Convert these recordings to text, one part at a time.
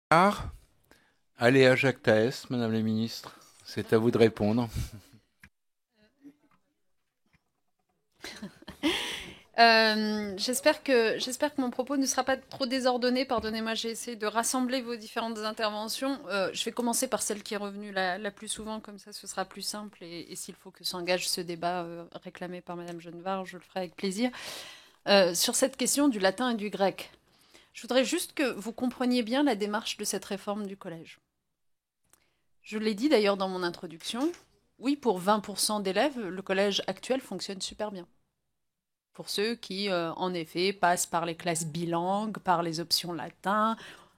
Ah, allez à Jacques Taès, Madame la Ministre. C'est à vous de répondre. J'espère que mon propos ne sera pas trop désordonné. Pardonnez-moi, j'ai essayé de rassembler vos différentes interventions. Je vais commencer par celle qui est revenue la plus souvent, comme ça ce sera plus simple. Et s'il faut que s'engage ce débat réclamé par Madame Genevard, je le ferai avec plaisir. Sur cette question du latin et du grec, je voudrais juste que vous compreniez bien la démarche de cette réforme du collège. Je l'ai dit d'ailleurs dans mon introduction. Oui, pour 20% d'élèves, le collège actuel fonctionne super bien. Pour ceux qui, en effet, passent par les classes bilingues, par les options latin.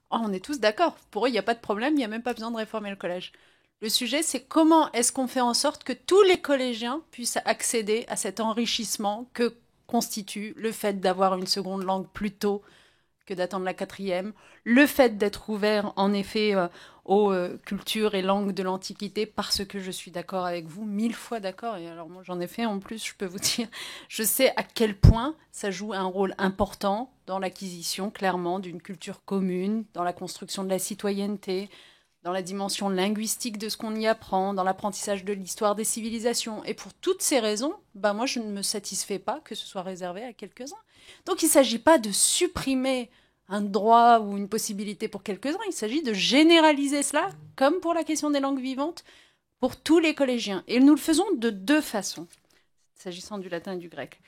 Oh, on est tous d'accord. Pour eux, il n'y a pas de problème, il n'y a même pas besoin de réformer le collège. Le sujet, c'est comment est-ce qu'on fait en sorte que tous les collégiens puissent accéder à cet enrichissement que constitue le fait d'avoir une seconde langue plus tôt que d'attendre la quatrième. Le fait d'être ouvert, en effet, aux cultures et langues de l'Antiquité, parce que je suis d'accord avec vous, 1000 fois d'accord. Et alors, moi, j'en ai fait en plus, je peux vous dire, je sais à quel point ça joue un rôle important dans l'acquisition, clairement, d'une culture commune, dans la construction de la citoyenneté, dans la dimension linguistique de ce qu'on y apprend, dans l'apprentissage de l'histoire des civilisations. Et pour toutes ces raisons, ben moi, je ne me satisfais pas que ce soit réservé à quelques-uns. Donc il ne s'agit pas de supprimer un droit ou une possibilité pour quelques-uns, il s'agit de généraliser cela, comme pour la question des langues vivantes, pour tous les collégiens. Et nous le faisons de deux façons, s'agissant du latin et du grec.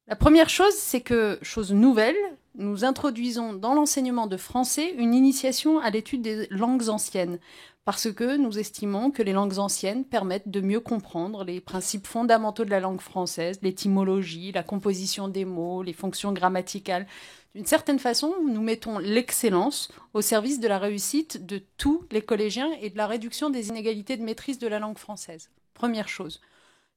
La première chose, c'est que, chose nouvelle, nous introduisons dans l'enseignement de français une initiation à l'étude des langues anciennes, parce que nous estimons que les langues anciennes permettent de mieux comprendre les principes fondamentaux de la langue française, l'étymologie, la composition des mots, les fonctions grammaticales. D'une certaine façon, nous mettons l'excellence au service de la réussite de tous les collégiens et de la réduction des inégalités de maîtrise de la langue française. Première chose.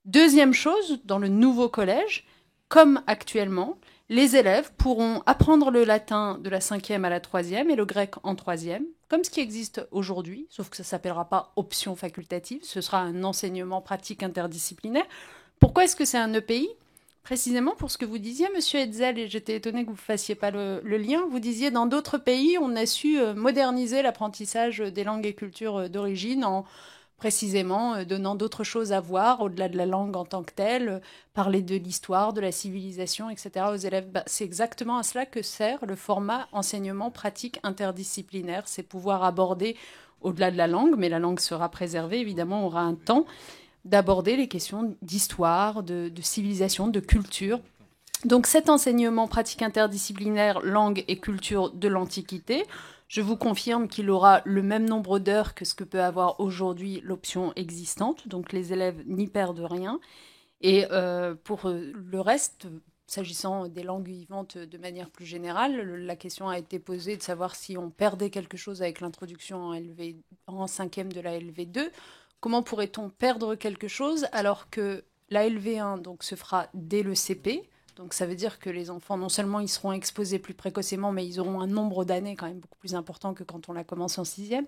Deuxième chose, dans le nouveau collège, comme actuellement, les élèves pourront apprendre le latin de la cinquième à la troisième et le grec en troisième, comme ce qui existe aujourd'hui, sauf que ça ne s'appellera pas option facultative, ce sera un enseignement pratique interdisciplinaire. Pourquoi est-ce que c'est un EPI? Précisément pour ce que vous disiez, Monsieur Hetzel, et j'étais étonnée que vous ne fassiez pas le lien, vous disiez dans d'autres pays, on a su moderniser l'apprentissage des langues et cultures d'origine en précisément donnant d'autres choses à voir au-delà de la langue en tant que telle, parler de l'histoire, de la civilisation, etc. aux élèves. Bah, c'est exactement à cela que sert le format enseignement pratique interdisciplinaire, c'est pouvoir aborder au-delà de la langue, mais la langue sera préservée, évidemment, on aura un temps d'aborder les questions d'histoire, de civilisation, de culture. Donc cet enseignement pratique interdisciplinaire langue et culture de l'Antiquité, je vous confirme qu'il aura le même nombre d'heures que ce que peut avoir aujourd'hui l'option existante, donc les élèves n'y perdent rien. Et pour le reste, s'agissant des langues vivantes de manière plus générale, la question a été posée de savoir si on perdait quelque chose avec l'introduction en cinquième de la LV2. Comment pourrait-on perdre quelque chose alors que la LV1 donc, se fera dès le CP? Donc ça veut dire que les enfants, non seulement ils seront exposés plus précocement, mais ils auront un nombre d'années quand même beaucoup plus important que quand on l'a commencé en sixième.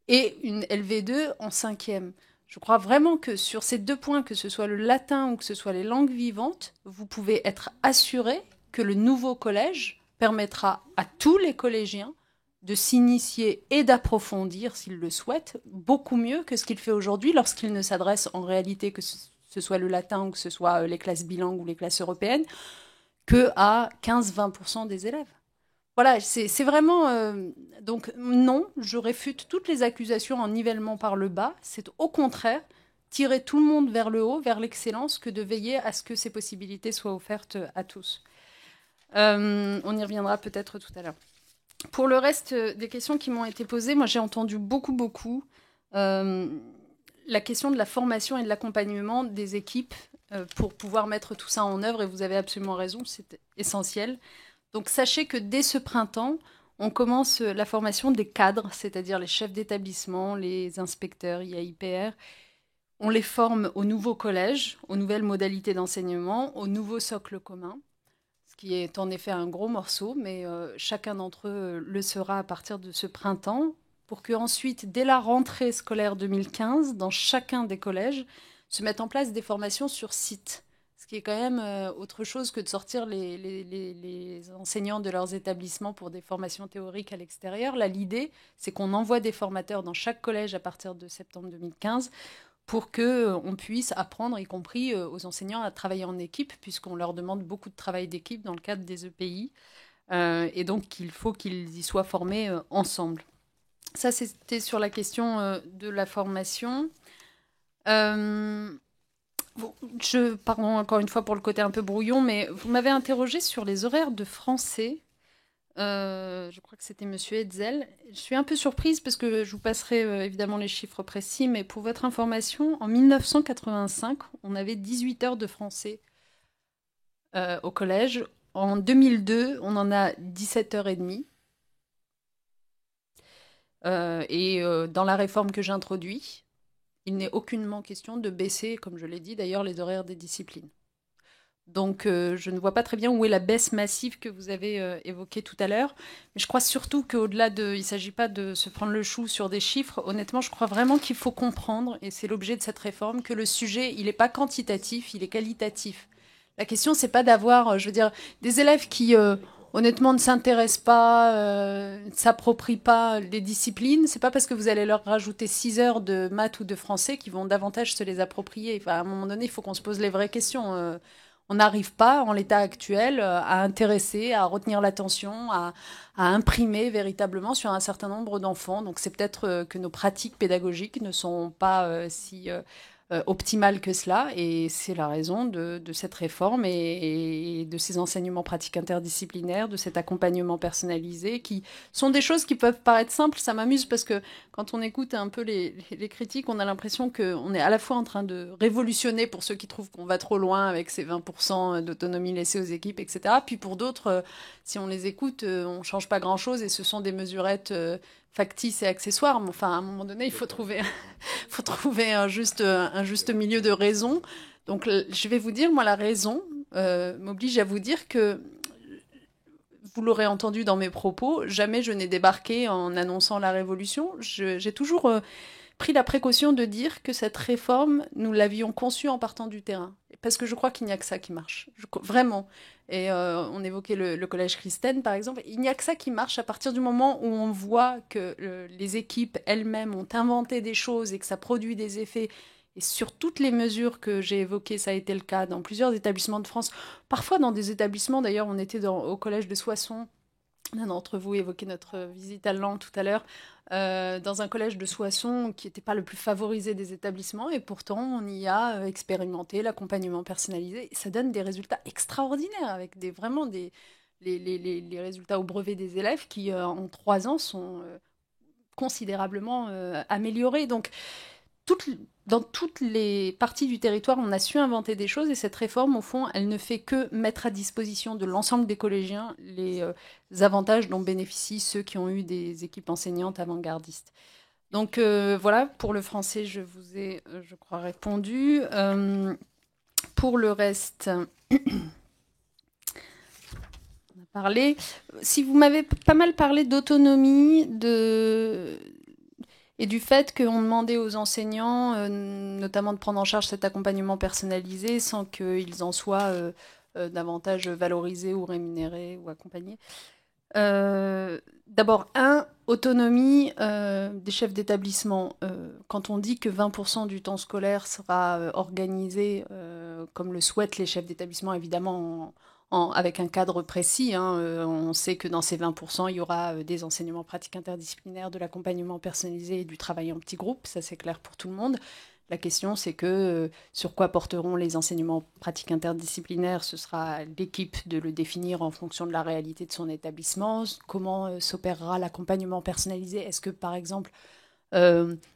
Et une LV2 en cinquième. Je crois vraiment que sur ces deux points, que ce soit le latin ou que ce soit les langues vivantes, vous pouvez être assuré que le nouveau collège permettra à tous les collégiens de s'initier et d'approfondir, s'ils le souhaitent, beaucoup mieux que ce qu'il fait aujourd'hui lorsqu'il ne s'adresse en réalité, que ce soit le latin ou que ce soit les classes bilingues ou les classes européennes, que à 15-20% des élèves. Voilà, c'est vraiment. Donc, non, je réfute toutes les accusations en nivellement par le bas. C'est au contraire tirer tout le monde vers le haut, vers l'excellence, que de veiller à ce que ces possibilités soient offertes à tous. On y reviendra peut-être tout à l'heure. Pour le reste des questions qui m'ont été posées, moi j'ai entendu beaucoup euh, la question de la formation et de l'accompagnement des équipes pour pouvoir mettre tout ça en œuvre, et vous avez absolument raison, c'est essentiel. Donc sachez que dès ce printemps, on commence la formation des cadres, c'est-à-dire les chefs d'établissement, les inspecteurs IAIPR. On les forme au nouveau collège, aux nouvelles modalités d'enseignement, au nouveau socle commun, ce qui est en effet un gros morceau, mais chacun d'entre eux le sera à partir de ce printemps, pour que ensuite, dès la rentrée scolaire 2015, dans chacun des collèges, se mettent en place des formations sur site, ce qui est quand même autre chose que de sortir les enseignants de leurs établissements pour des formations théoriques à l'extérieur. Là, l'idée, c'est qu'on envoie des formateurs dans chaque collège à partir de septembre 2015 pour qu'on puisse apprendre, y compris aux enseignants, à travailler en équipe, puisqu'on leur demande beaucoup de travail d'équipe dans le cadre des EPI. Et donc, il faut qu'ils y soient formés ensemble. Ça, c'était sur la question de la formation. Pardon encore une fois pour le côté un peu brouillon, mais vous m'avez interrogé sur les horaires de français. Je crois que c'était Monsieur Hetzel. Je suis un peu surprise parce que je vous passerai évidemment les chiffres précis, mais pour votre information, en 1985, on avait 18 heures de français au collège. En 2002, on en a 17h30. Dans la réforme que j'introduis, il n'est aucunement question de baisser, comme je l'ai dit d'ailleurs, les horaires des disciplines. Donc je ne vois pas très bien où est la baisse massive que vous avez évoquée tout à l'heure. Mais je crois surtout qu'au-delà il ne s'agit pas de se prendre le chou sur des chiffres. Honnêtement, je crois vraiment qu'il faut comprendre, et c'est l'objet de cette réforme, que le sujet, il n'est pas quantitatif, il est qualitatif. La question, c'est pas d'avoir, des élèves qui, honnêtement, ne s'intéressent pas, ne s'approprient pas les disciplines. C'est pas parce que vous allez leur rajouter 6 heures de maths ou de français qu'ils vont davantage se les approprier. Enfin, à un moment donné, il faut qu'on se pose les vraies questions. On n'arrive pas, en l'état actuel, à intéresser, à retenir l'attention, à imprimer véritablement sur un certain nombre d'enfants. Donc c'est peut-être que nos pratiques pédagogiques ne sont pas si optimales que cela. Et c'est la raison de cette réforme et de ces enseignements pratiques interdisciplinaires, de cet accompagnement personnalisé, qui sont des choses qui peuvent paraître simples. Ça m'amuse parce que quand on écoute un peu les critiques, on a l'impression qu'on est à la fois en train de révolutionner pour ceux qui trouvent qu'on va trop loin avec ces 20% d'autonomie laissée aux équipes, etc. Puis pour d'autres, si on les écoute, on ne change pas grand-chose et ce sont des mesurettes factices et accessoires. Mais enfin, à un moment donné, il faut trouver, faut trouver un juste milieu de raison. Donc je vais vous dire, moi, la raison m'oblige à vous dire que vous l'aurez entendu dans mes propos, jamais je n'ai débarqué en annonçant la révolution. J'ai toujours pris la précaution de dire que cette réforme, nous l'avions conçue en partant du terrain. Parce que je crois qu'il n'y a que ça qui marche. Vraiment. Et on évoquait le collège Christine, par exemple. Il n'y a que ça qui marche à partir du moment où on voit que les équipes elles-mêmes ont inventé des choses et que ça produit des effets. Et sur toutes les mesures que j'ai évoquées, ça a été le cas dans plusieurs établissements de France. Parfois dans des établissements, d'ailleurs, on était au collège de Soissons. L'un d'entre vous évoquait notre visite à Laon tout à l'heure, dans un collège de Soissons qui n'était pas le plus favorisé des établissements, et pourtant on y a expérimenté l'accompagnement personnalisé. Et ça donne des résultats extraordinaires, avec vraiment les résultats au brevet des élèves qui, en 3 ans, sont considérablement améliorés. Donc, dans toutes les parties du territoire, on a su inventer des choses et cette réforme, au fond, elle ne fait que mettre à disposition de l'ensemble des collégiens les avantages dont bénéficient ceux qui ont eu des équipes enseignantes avant-gardistes. Donc voilà, pour le français, je vous ai, je crois, répondu. Pour le reste, on a parlé. Si vous m'avez pas mal parlé d'autonomie, et du fait qu'on demandait aux enseignants, notamment de prendre en charge cet accompagnement personnalisé sans qu'ils en soient davantage valorisés ou rémunérés ou accompagnés. D'abord, autonomie des chefs d'établissement. Quand on dit que 20% du temps scolaire sera organisé comme le souhaitent les chefs d'établissement, évidemment avec un cadre précis, on sait que dans ces 20%, il y aura des enseignements pratiques interdisciplinaires, de l'accompagnement personnalisé et du travail en petits groupes, ça c'est clair pour tout le monde. La question, c'est que sur quoi porteront les enseignements pratiques interdisciplinaires? Ce sera l'équipe de le définir en fonction de la réalité de son établissement. Comment s'opérera l'accompagnement personnalisé? Est-ce que, par exemple,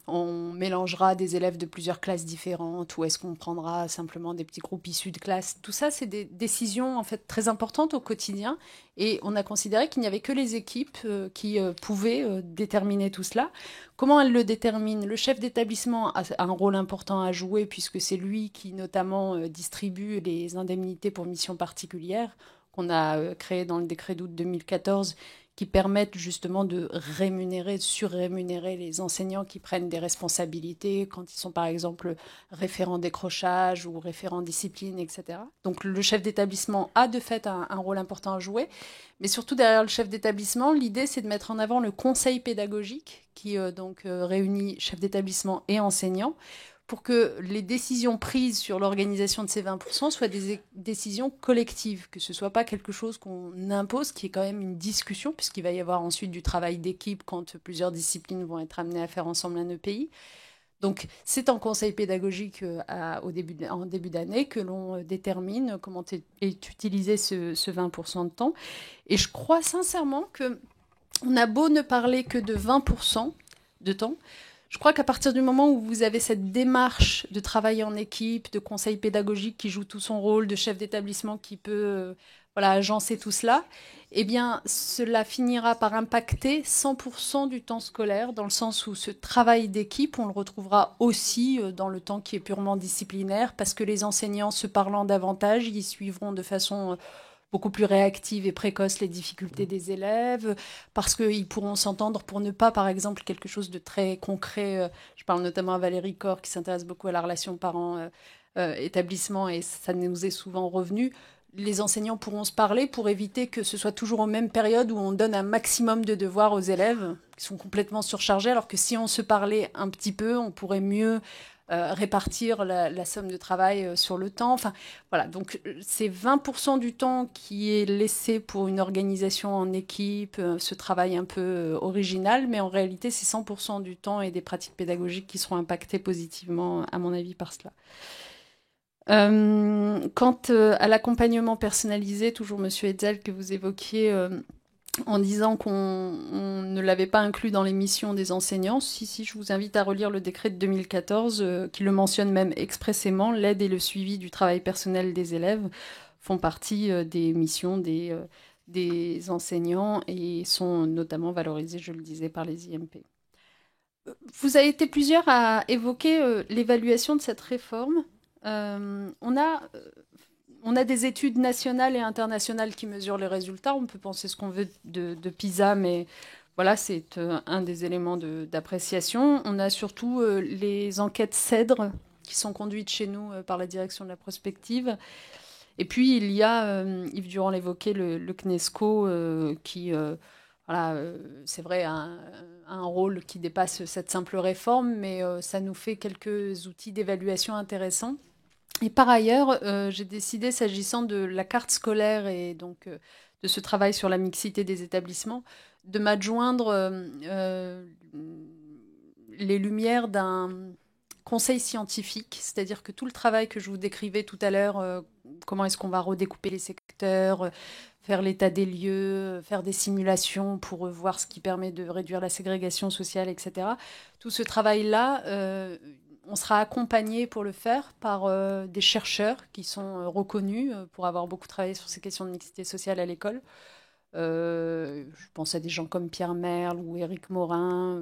on mélangera des élèves de plusieurs classes différentes ou est-ce qu'on prendra simplement des petits groupes issus de classes? Tout ça, c'est des décisions en fait très importantes au quotidien et on a considéré qu'il n'y avait que les équipes qui pouvaient déterminer tout cela. Comment elles le déterminent? Le chef d'établissement a un rôle important à jouer puisque c'est lui qui notamment distribue les indemnités pour mission particulière qu'on a créé dans le décret d'août 2014 qui permettent justement de rémunérer, de surrémunérer les enseignants qui prennent des responsabilités quand ils sont par exemple référents décrochage ou référents discipline, etc. Donc le chef d'établissement a de fait un rôle important à jouer, mais surtout derrière le chef d'établissement, l'idée c'est de mettre en avant le conseil pédagogique qui réunit chef d'établissement et enseignants, pour que les décisions prises sur l'organisation de ces 20% soient des décisions collectives, que ce ne soit pas quelque chose qu'on impose, qui est quand même une discussion, puisqu'il va y avoir ensuite du travail d'équipe quand plusieurs disciplines vont être amenées à faire ensemble un EPI. Donc, c'est en conseil pédagogique en début d'année que l'on détermine comment est utilisé ce 20% de temps. Et je crois sincèrement qu'on a beau ne parler que de 20% de temps, je crois qu'à partir du moment où vous avez cette démarche de travail en équipe, de conseil pédagogique qui joue tout son rôle, de chef d'établissement qui peut agencer tout cela, eh bien, cela finira par impacter 100% du temps scolaire, dans le sens où ce travail d'équipe, on le retrouvera aussi dans le temps qui est purement disciplinaire, parce que les enseignants, se parlant davantage, ils suivront de façon beaucoup plus réactive et précoce les difficultés des élèves, parce qu'ils pourront s'entendre pour ne pas, par exemple, quelque chose de très concret. Je parle notamment à Valérie Corr, qui s'intéresse beaucoup à la relation parents-établissement, et ça nous est souvent revenu. Les enseignants pourront se parler pour éviter que ce soit toujours aux mêmes périodes où on donne un maximum de devoirs aux élèves qui sont complètement surchargés, alors que si on se parlait un petit peu, on pourrait mieux répartir la somme de travail sur le temps. Enfin, voilà, donc c'est 20% du temps qui est laissé pour une organisation en équipe, ce travail un peu original, mais en réalité, c'est 100% du temps et des pratiques pédagogiques qui seront impactées positivement, à mon avis, par cela. Quant à l'accompagnement personnalisé, toujours Monsieur Hetzel, que vous évoquiez en disant qu'on ne l'avait pas inclus dans les missions des enseignants, si, je vous invite à relire le décret de 2014 qui le mentionne même expressément. L'aide et le suivi du travail personnel des élèves font partie des missions des enseignants et sont notamment valorisés, je le disais, par les IMP. Vous avez été plusieurs à évoquer l'évaluation de cette réforme. On a des études nationales et internationales qui mesurent les résultats. On peut penser ce qu'on veut de PISA, mais voilà, c'est un des éléments d'appréciation. On a surtout les enquêtes CEDRE qui sont conduites chez nous par la direction de la prospective. Et puis, il y a, Yves Durand l'évoquait, le CNESCO qui, c'est vrai, a un rôle qui dépasse cette simple réforme, mais ça nous fait quelques outils d'évaluation intéressants. Et par ailleurs, j'ai décidé, s'agissant de la carte scolaire et donc de ce travail sur la mixité des établissements, de m'adjoindre les lumières d'un conseil scientifique, c'est-à-dire que tout le travail que je vous décrivais tout à l'heure, comment est-ce qu'on va redécouper les secteurs, faire l'état des lieux, faire des simulations pour voir ce qui permet de réduire la ségrégation sociale, etc. Tout ce travail-là, on sera accompagné pour le faire par des chercheurs qui sont reconnus pour avoir beaucoup travaillé sur ces questions de mixité sociale à l'école. Je pense à des gens comme Pierre Merle ou Éric Morin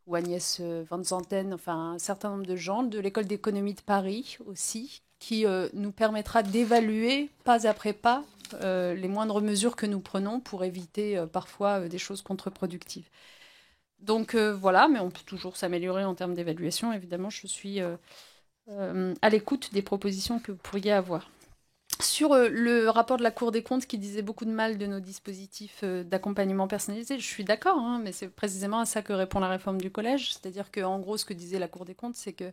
ou Agnès Van Zanten, enfin un certain nombre de gens de l'école d'économie de Paris aussi, qui nous permettra d'évaluer pas après pas les moindres mesures que nous prenons pour éviter parfois des choses contre-productives. Donc voilà, mais on peut toujours s'améliorer en termes d'évaluation. Évidemment, je suis à l'écoute des propositions que vous pourriez avoir. Sur le rapport de la Cour des comptes qui disait beaucoup de mal de nos dispositifs d'accompagnement personnalisé, je suis d'accord, hein, mais c'est précisément à ça que répond la réforme du collège. C'est-à-dire qu'en gros, ce que disait la Cour des comptes, c'est qu'on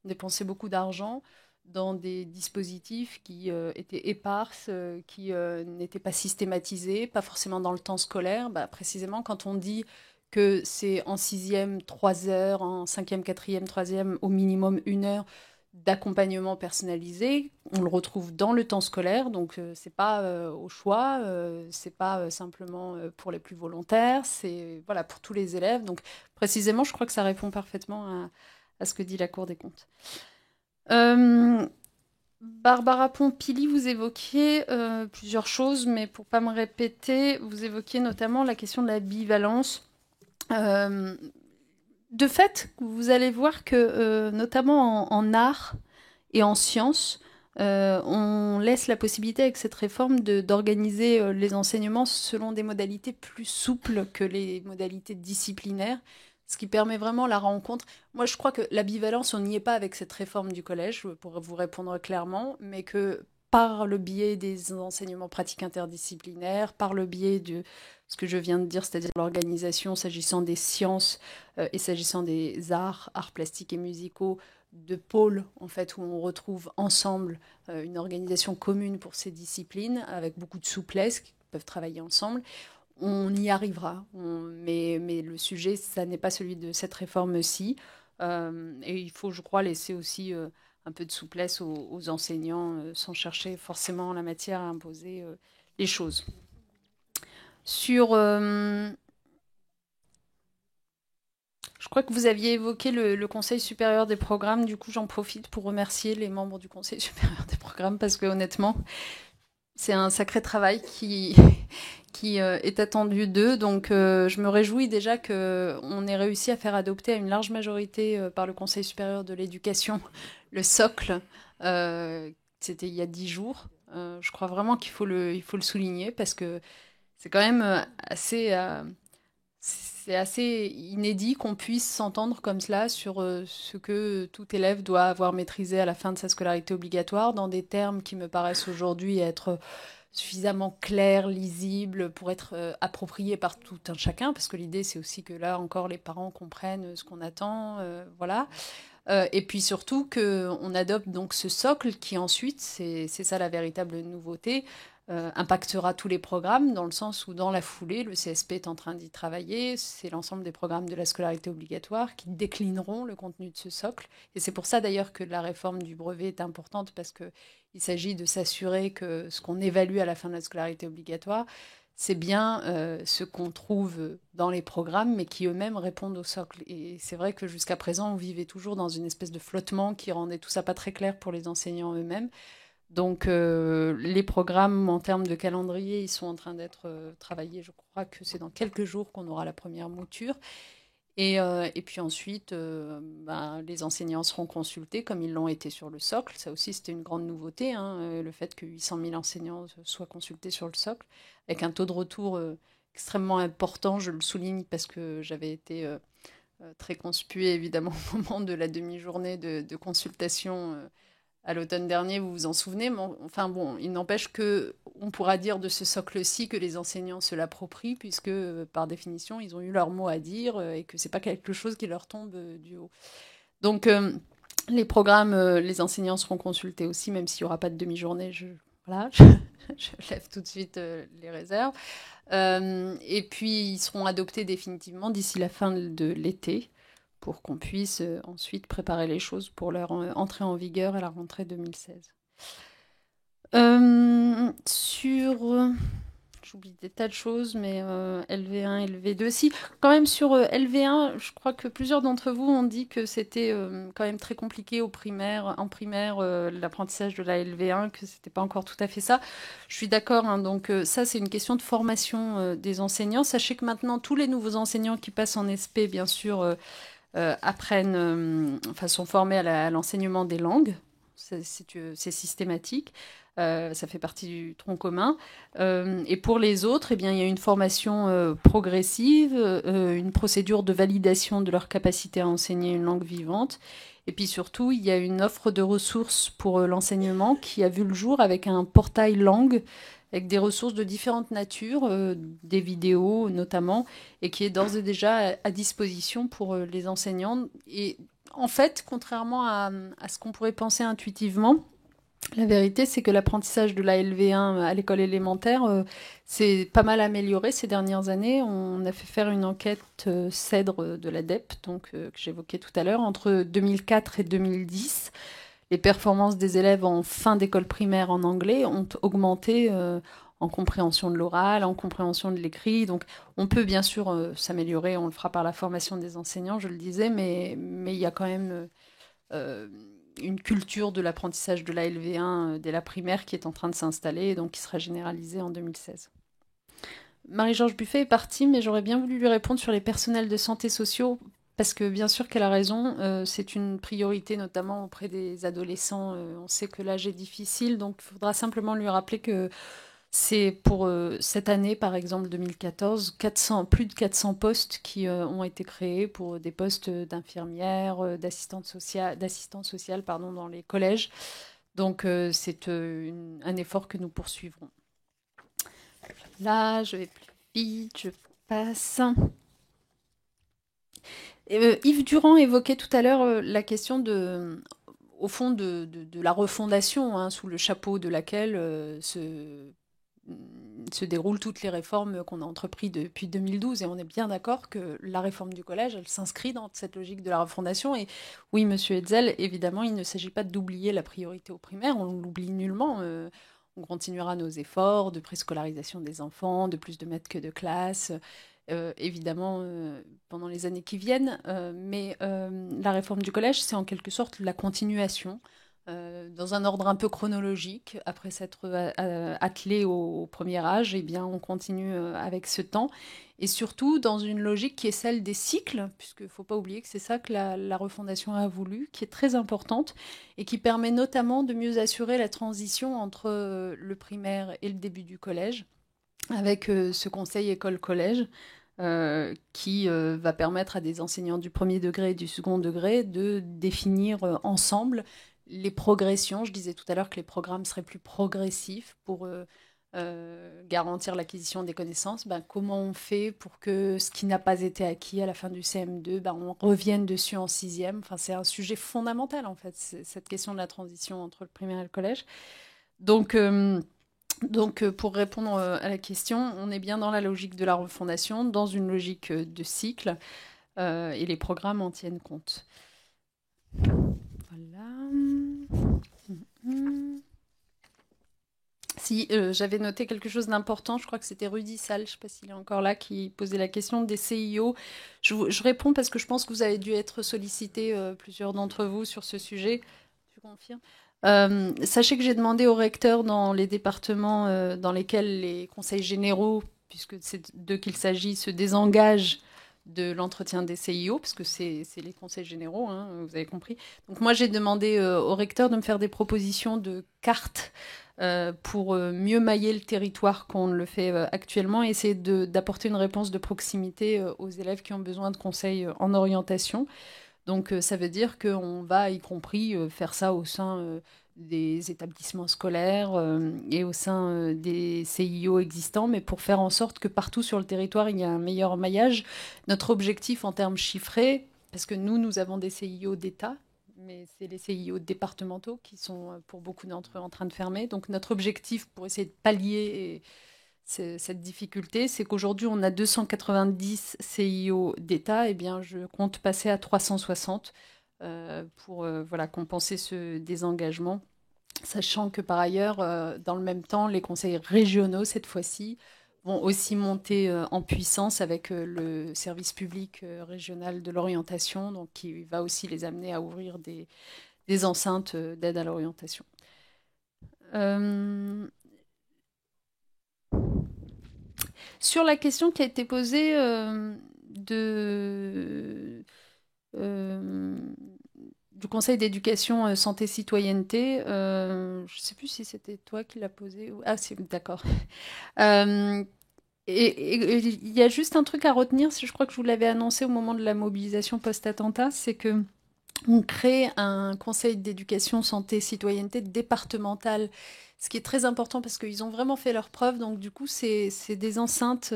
dépensait beaucoup d'argent dans des dispositifs qui étaient éparses, qui n'étaient pas systématisés, pas forcément dans le temps scolaire. Bah, précisément, quand on dit que c'est en 6e, 3 heures, en 5e, 4e, 3e, au minimum 1 heure d'accompagnement personnalisé. On le retrouve dans le temps scolaire, donc c'est pas au choix, c'est pas simplement pour les plus volontaires, c'est voilà, pour tous les élèves. Donc précisément, je crois que ça répond parfaitement à ce que dit la Cour des comptes. Barbara Pompili, vous évoquiez plusieurs choses, mais pour pas me répéter, vous évoquiez notamment la question de la bivalence. De fait, vous allez voir que, notamment en art et en sciences, on laisse la possibilité avec cette réforme d'organiser les enseignements selon des modalités plus souples que les modalités disciplinaires, ce qui permet vraiment la rencontre. Moi, je crois que l'ambivalence, on n'y est pas avec cette réforme du collège, pour vous répondre clairement, mais que par le biais des enseignements pratiques interdisciplinaires, par le biais de ce que je viens de dire, c'est-à-dire l'organisation s'agissant des sciences et s'agissant des arts plastiques et musicaux, de pôles en fait où on retrouve ensemble une organisation commune pour ces disciplines avec beaucoup de souplesse qui peuvent travailler ensemble. On y arrivera, mais le sujet, ça n'est pas celui de cette réforme-ci. Et il faut, je crois, laisser aussi un peu de souplesse aux enseignants sans chercher forcément en la matière à imposer les choses. Sur je crois que vous aviez évoqué le Conseil supérieur des programmes. Du coup, j'en profite pour remercier les membres du Conseil supérieur des programmes parce que honnêtement, c'est un sacré travail qui est attendu d'eux. Donc, je me réjouis déjà qu'on ait réussi à faire adopter à une large majorité par le Conseil supérieur de l'éducation le socle. C'était il y a 10 jours. Je crois vraiment il faut le souligner parce que c'est quand même c'est assez inédit qu'on puisse s'entendre comme cela sur ce que tout élève doit avoir maîtrisé à la fin de sa scolarité obligatoire, dans des termes qui me paraissent aujourd'hui être suffisamment clairs, lisibles, pour être appropriés par tout un chacun, parce que l'idée c'est aussi que là encore les parents comprennent ce qu'on attend, voilà. Et puis surtout qu'on adopte donc ce socle qui ensuite, c'est ça la véritable nouveauté, impactera tous les programmes, dans le sens où dans la foulée, le CSP est en train d'y travailler, c'est l'ensemble des programmes de la scolarité obligatoire qui déclineront le contenu de ce socle. Et c'est pour ça d'ailleurs que la réforme du brevet est importante, parce qu'il s'agit de s'assurer que ce qu'on évalue à la fin de la scolarité obligatoire, c'est bien ce qu'on trouve dans les programmes, mais qui eux-mêmes répondent au socle. Et c'est vrai que jusqu'à présent, on vivait toujours dans une espèce de flottement qui rendait tout ça pas très clair pour les enseignants eux-mêmes. Donc les programmes en termes de calendrier, ils sont en train d'être travaillés. Je crois que c'est dans quelques jours qu'on aura la première mouture. Et puis ensuite, les enseignants seront consultés comme ils l'ont été sur le socle. Ça aussi, c'était une grande nouveauté, hein, le fait que 800 000 enseignants soient consultés sur le socle, avec un taux de retour extrêmement important. Je le souligne parce que j'avais été très conspuée, évidemment, au moment de la demi-journée de consultation à l'automne dernier, vous vous en souvenez. Mais enfin bon, il n'empêche que on pourra dire de ce socle-ci que les enseignants se l'approprient, puisque par définition, ils ont eu leur mot à dire et que c'est pas quelque chose qui leur tombe du haut. Donc les programmes, les enseignants seront consultés aussi, même s'il n'y aura pas de demi-journée. Voilà, je lève tout de suite les réserves. Et puis ils seront adoptés définitivement d'ici la fin de l'été, pour qu'on puisse ensuite préparer les choses pour leur entrée en vigueur à la rentrée 2016. J'oublie des tas de choses, mais LV1, LV2, si, quand même sur LV1, je crois que plusieurs d'entre vous ont dit que c'était quand même très compliqué en primaire, l'apprentissage de la LV1, que c'était pas encore tout à fait ça. Je suis d'accord, hein, donc ça c'est une question de formation des enseignants. Sachez que maintenant tous les nouveaux enseignants qui passent en SP, bien sûr, sont formés à l'enseignement des langues. C'est systématique. Ça fait partie du tronc commun. Et pour les autres, eh bien, il y a une formation progressive, une procédure de validation de leur capacité à enseigner une langue vivante. Et puis surtout, il y a une offre de ressources pour l'enseignement qui a vu le jour avec un portail langue, avec des ressources de différentes natures, des vidéos notamment, et qui est d'ores et déjà à disposition pour les enseignants. Et en fait, contrairement à ce qu'on pourrait penser intuitivement, la vérité, c'est que l'apprentissage de la LV1 à l'école élémentaire s'est pas mal amélioré ces dernières années. On a fait faire une enquête CEDRE de l'ADEP, donc, que j'évoquais tout à l'heure, entre 2004 et 2010. Les performances des élèves en fin d'école primaire en anglais ont augmenté en compréhension de l'oral, en compréhension de l'écrit. Donc on peut bien sûr s'améliorer, on le fera par la formation des enseignants, je le disais, mais il y a quand même une culture de l'apprentissage de la LV1 dès la primaire qui est en train de s'installer et donc qui sera généralisée en 2016. Marie-Georges Buffet est partie, mais j'aurais bien voulu lui répondre sur les personnels de santé sociaux parce que bien sûr qu'elle a raison, c'est une priorité notamment auprès des adolescents. On sait que l'âge est difficile, donc il faudra simplement lui rappeler que c'est pour cette année, par exemple 2014, plus de 400 postes qui ont été créés pour des postes d'infirmières, d'assistants sociales pardon, dans les collèges. Donc c'est un effort que nous poursuivrons. Là, je vais plus vite, je passe. Yves Durand évoquait tout à l'heure la question au fond de la refondation, hein, sous le chapeau de laquelle se déroulent toutes les réformes qu'on a entreprises depuis 2012. Et on est bien d'accord que la réforme du collège, elle s'inscrit dans cette logique de la refondation. Et oui, monsieur Hetzel, évidemment, il ne s'agit pas d'oublier la priorité au primaire, on ne l'oublie nullement. On continuera nos efforts de préscolarisation des enfants, de plus de maîtres que de classe, évidemment, pendant les années qui viennent. Mais la réforme du collège, c'est en quelque sorte la continuation dans un ordre un peu chronologique. Après s'être attelé au premier âge, eh bien, on continue avec ce temps. Et surtout dans une logique qui est celle des cycles, puisqu'il ne faut pas oublier que c'est ça que la refondation a voulu, qui est très importante et qui permet notamment de mieux assurer la transition entre le primaire et le début du collège, avec ce conseil école-collège. Qui va permettre à des enseignants du premier degré et du second degré de définir ensemble les progressions. Je disais tout à l'heure que les programmes seraient plus progressifs pour garantir l'acquisition des connaissances. Ben, comment on fait pour que ce qui n'a pas été acquis à la fin du CM2, ben, on revienne dessus en sixième. Enfin, c'est un sujet fondamental, en fait, cette question de la transition entre le primaire et le collège. Donc, pour répondre à la question, on est bien dans la logique de la refondation, dans une logique de cycle, et les programmes en tiennent compte. Voilà. Si, j'avais noté quelque chose d'important, je crois que c'était Rudy Sall, je ne sais pas s'il est encore là, qui posait la question des CIO. Je réponds parce que je pense que vous avez dû être sollicité, plusieurs d'entre vous, sur ce sujet. Tu confirmes? Sachez que j'ai demandé au recteur dans les départements dans lesquels les conseils généraux, puisque c'est d'eux qu'il s'agit, se désengagent de l'entretien des CIO, parce que c'est les conseils généraux, hein, vous avez compris. Donc moi, j'ai demandé au recteur de me faire des propositions de cartes pour mieux mailler le territoire qu'on le fait actuellement, et essayer d'apporter une réponse de proximité aux élèves qui ont besoin de conseils en orientation. Donc ça veut dire qu'on va, y compris, faire ça au sein des établissements scolaires et au sein des CIO existants, mais pour faire en sorte que partout sur le territoire, il y a un meilleur maillage. Notre objectif en termes chiffrés, parce que nous avons des CIO d'État, mais c'est les CIO départementaux qui sont, pour beaucoup d'entre eux, en train de fermer. Donc notre objectif pour essayer de pallier cette difficulté, c'est qu'aujourd'hui, on a 290 CIO d'État, et bien, je compte passer à 360 pour voilà, compenser ce désengagement, sachant que par ailleurs, dans le même temps, les conseils régionaux, cette fois-ci, vont aussi monter en puissance avec le service public régional de l'orientation, donc qui va aussi les amener à ouvrir des enceintes d'aide à l'orientation. Sur la question qui a été posée du Conseil d'éducation santé citoyenneté, je ne sais plus si c'était toi qui l'as posée. Ah, si, d'accord. Et il y a juste un truc à retenir, je crois que je vous l'avais annoncé au moment de la mobilisation post-attentat, c'est que on crée un conseil d'éducation santé citoyenneté départemental, ce qui est très important parce qu'ils ont vraiment fait leurs preuves. Donc du coup, c'est des enceintes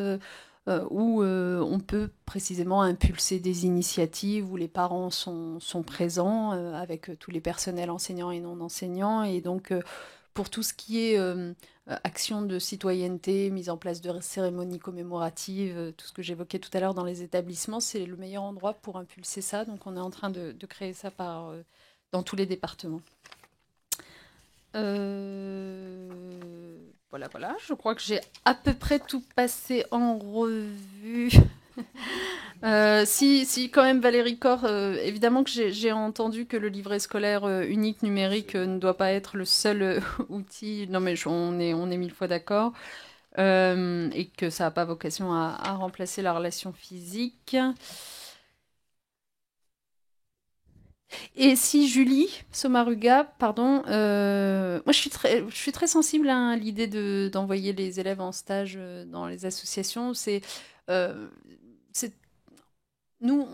où on peut précisément impulser des initiatives, où les parents sont présents avec tous les personnels enseignants et non enseignants. Et donc pour tout ce qui est action de citoyenneté, mise en place de cérémonies commémoratives, tout ce que j'évoquais tout à l'heure dans les établissements, c'est le meilleur endroit pour impulser ça. Donc on est en train de créer ça dans tous les départements. Voilà, voilà. Je crois que j'ai à peu près tout passé en revue. Si, quand même, Valérie Corr, évidemment que j'ai entendu que le livret scolaire unique numérique ne doit pas être le seul outil. Non, mais on est mille fois d'accord. Et que ça n'a pas vocation à remplacer la relation physique. Et si Julie Sommaruga, pardon, moi je suis très sensible à l'idée d'envoyer les élèves en stage dans les associations. Euh, c'est nous,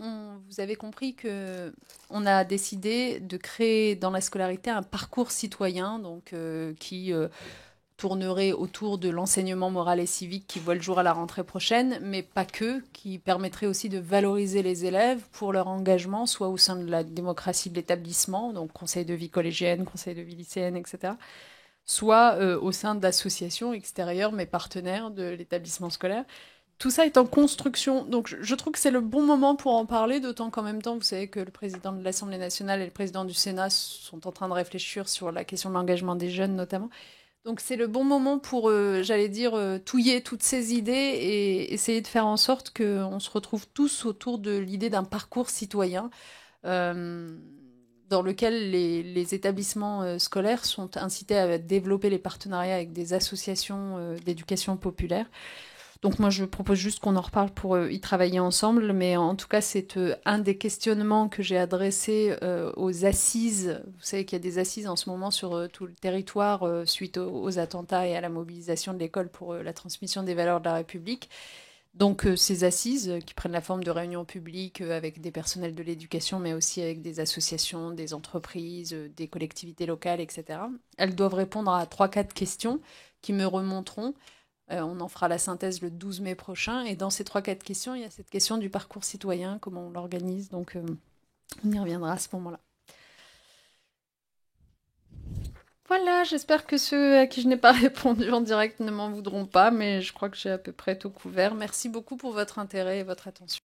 vous avez compris que on a décidé de créer dans la scolarité un parcours citoyen, donc qui tournerait autour de l'enseignement moral et civique qui voit le jour à la rentrée prochaine, mais pas que, qui permettrait aussi de valoriser les élèves pour leur engagement, soit au sein de la démocratie de l'établissement, donc conseil de vie collégienne, conseil de vie lycéenne, etc., soit au sein d'associations extérieures, mais partenaires de l'établissement scolaire. Tout ça est en construction, donc je trouve que c'est le bon moment pour en parler, d'autant qu'en même temps, vous savez que le président de l'Assemblée nationale et le président du Sénat sont en train de réfléchir sur la question de l'engagement des jeunes notamment. Donc c'est le bon moment pour, j'allais dire, touiller toutes ces idées et essayer de faire en sorte qu'on se retrouve tous autour de l'idée d'un parcours citoyen euh, dans lequel les établissements scolaires sont incités à développer les partenariats avec des associations d'éducation populaire. Donc moi, je propose juste qu'on en reparle pour y travailler ensemble. Mais en tout cas, c'est un des questionnements que j'ai adressé aux assises. Vous savez qu'il y a des assises en ce moment sur tout le territoire suite aux attentats et à la mobilisation de l'école pour la transmission des valeurs de la République. Donc ces assises qui prennent la forme de réunions publiques avec des personnels de l'éducation, mais aussi avec des associations, des entreprises, des collectivités locales, etc. Elles doivent répondre à 3-4 questions qui me remonteront. On en fera la synthèse le 12 mai prochain. Et dans ces 3-4 questions, il y a cette question du parcours citoyen, comment on l'organise. Donc, on y reviendra à ce moment-là. Voilà, j'espère que ceux à qui je n'ai pas répondu en direct ne m'en voudront pas, mais je crois que j'ai à peu près tout couvert. Merci beaucoup pour votre intérêt et votre attention.